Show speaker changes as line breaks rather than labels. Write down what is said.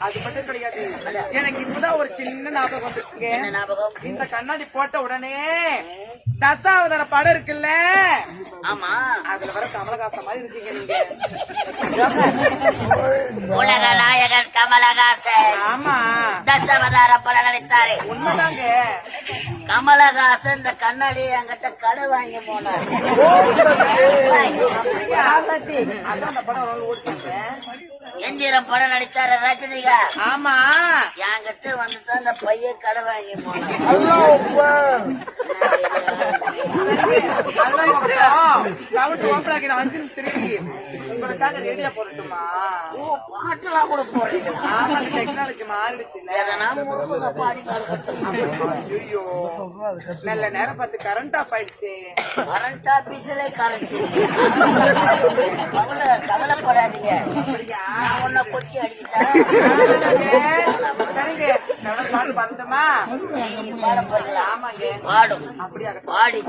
அது மட்டும் கிடையாது. எனக்கு இப்பதான் ஒரு சின்ன ஞாபகம் வந்துருக்குங்க. இந்த கண்ணாடி போட்ட உடனே தசாவதார படம் இருக்குல்ல,
ஆமா,
அதுல வர கமலஹாசன் மாதிரி இருக்கீங்க நீங்க.
உலக நாயகன் கமலஹாசன்.
ஆமா,
தசாவதார படம் நடித்தாரு.
உண்மைதாங்க.
கமலஹாசன் இந்த கண்ணாடி என்கிட்ட கடை வாங்கி போனார்.
அதான் அந்த படம் ஓடிட்டாங்க.
எந்திரம் படம் நடித்தாரு ரஜினிகாந்த்.
ஆமா,
என்கிட்ட வந்துட்டு அந்த பையன் கடை வாங்கி போனார்.
உங்களுக்காக ரேடியோ போடட்டுமா?
பாட்டுலாம் கூட போறீங்களா?
ஆமா, டெக்னாலஜி மாறிடுச்சு. ஐயோ, நல்ல நேரம் பார்த்து கரண்ட் ஆஃப் ஆயிடுச்சு.
கரண்ட் ஆபீஸ்ல கரண்ட் கவலைப்படாதீங்க. நான் உன்னை கொத்தி அடிக்கிட்டேன்.
சரிங்க, பாட்டு பாடுமா?
பாடம் பாடலாம்.
ஆமாங்க,
பாடும்
அப்படியா?
பாடி